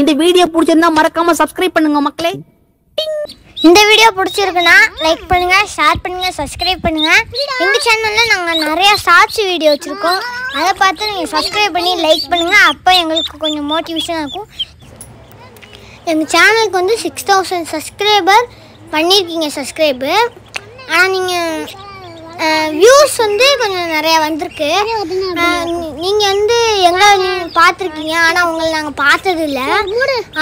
இந்த வீடியோ பிடிச்சிருந்தா மறக்காம சப்ஸ்கிரைப் பண்ணுங்க மக்களே. இந்த வீடியோ பிடிச்சிருக்குன்னா லைக் பண்ணுங்க, ஷேர் பண்ணுங்க, சப்ஸ்கிரைப் பண்ணுங்க. இந்த சேனல்ல நாங்க நிறைய ஷார்ட்ஸ் வீடியோ வச்சிருக்கோம். அதை பார்த்து நீங்க சப்ஸ்கிரைப் பண்ணி லைக் பண்ணுங்க. அப்போ எங்களுக்கு கொஞ்சம் மோட்டிவேஷனா இருக்கும். எங்கள் சேனலுக்கு வந்து 6000 சப்ஸ்கிரைபர் பண்ணியிருக்கீங்க சப்ஸ்கிரைபு. ஆனால் நீங்கள் வியூஸ் வந்து கொஞ்சம் நிறையா வந்திருக்கு. நீங்கள் வந்து எங்களை நீங்கள் பார்த்துருக்கீங்க, ஆனால் உங்களை நாங்கள் பார்த்ததில்ல.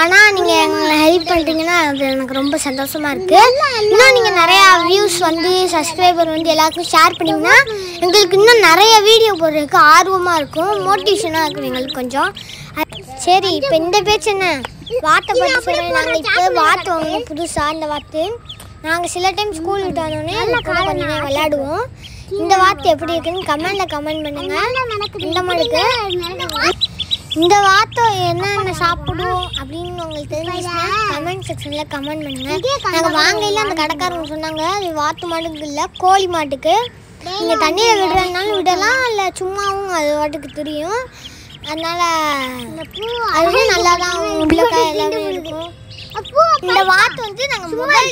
ஆனால் நீங்கள் எங்களை ஹெல்ப் பண்ணிட்டீங்கன்னா அது எனக்கு ரொம்ப சந்தோஷமாக இருக்குது. இன்னும் நீங்கள் நிறையா வியூஸ் வந்து சப்ஸ்கிரைபர் வந்து எல்லாருக்கும் ஷேர் பண்ணிங்கன்னா எங்களுக்கு இன்னும் நிறைய வீடியோ போடுறதுக்கு ஆர்வமாக இருக்கும், மோட்டிவேஷனாக இருக்கும் எங்களுக்கு கொஞ்சம். சரி, இப்போ இந்த பேச்சு என்ன வார்த்தை பற்றி சொல்கிறேன். நாங்கள் இப்போ வார்த்தை வாங்கணும் புதுசாக. இந்த வார்த்தை நாங்கள் சில டைம் ஸ்கூல் விட்டு வந்தோடனே கொஞ்சம் விளையாடுவோம். இந்த வார்த்தை எப்படி இருக்குன்னு கமெண்டில் கமெண்ட் பண்ணுங்கள். இந்த மாதிரி இந்த வார்த்தை என்னென்ன சாப்பிடுவோம் அப்படின்னு உங்களுக்கு தெரிஞ்சுச்சுன்னா கமெண்ட் செக்ஷனில் கமெண்ட் பண்ணுங்கள். நாங்கள் வாங்கையில் அந்த கடைக்காரங்க சொன்னாங்க அது வாத்து மாட்டுக்கு இல்லை, கோழி மாட்டுக்கு. நீங்கள் தண்ணியில் விடுறதுனாலும் விடலாம், இல்லை சும்மாவும் அது வாட்டுக்கு தெரியும். அதனால அது நல்லா தான் உள்ளக்காய் எல்லாமே இருக்கும். இந்த வாத்து வந்து நாங்கள் விளையாட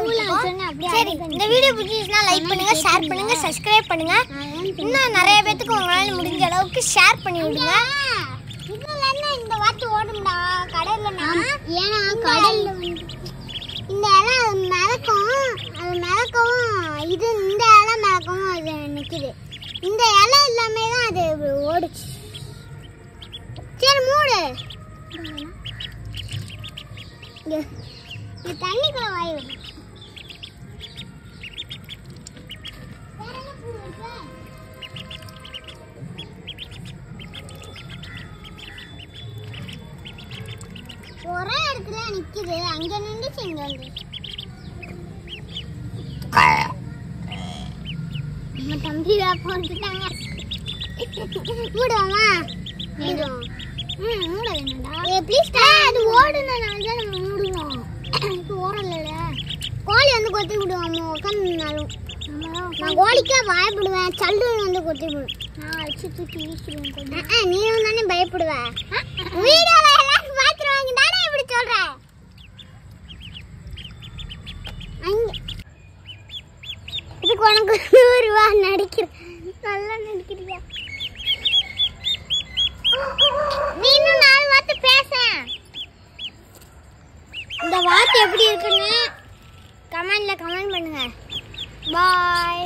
விட்டுருக்கோம். சரி, இந்த வீடியோ பிடிச்சிச்சுன்னா லைக் பண்ணுங்க, ஷேர் பண்ணுங்க, சப்ஸ்கிரைப் பண்ணுங்க. இன்னும் நிறைய பேத்துக்கு உங்களால் முடிஞ்ச அளவுக்கு ஷேர் பண்ணி விடுங்க. இந்த வாத்து ஓடும்டா கடல்ல. ஏன்னா கடல்ல இந்த இலை மிதக்கும், அது மிதக்கவும் இது இந்த இலை மிதக்கவும் அது நிற்கிது. இந்த இலை எல்லாமே தான் அது ஓடுச்சு. சரி மூடு. தண்ணிக்குள்ள வாய் ஒரே இடத்துல நிக்குது. அங்க நின்றுச்சு, இங்க வந்து நம்ம தம்பி போட்டுட்டாங்க. மூடுவாமா? அது ஓடுனால தான் நம்ம மூடுவோம். இப்போ ஓடல கோழி வந்து கொத்தி விடுவாங்க உட்காந்துனாலும். நான் கோழிக்கா பயப்படுவேன், சல்லு வந்து கொத்தி விடும். நான் அடிச்சு தூக்கி வீசிடுவேன். நீ தானே பயப்படுவேன். வீடியோல எல்லாரும் பார்த்துருவாங்க தானே இப்படி சொல்றேன். இதுக்கு உனக்கு 100 ரூபா நடிக்கிறேன். நல்லா நடிக்கிறியா? நீ இன்னும் 4 வார்த்தை பேச. இந்த வார்த்தை எப்படி இருக்குன்னு கமெண்ட்ல கமெண்ட் பண்ணுங்க. பாய்.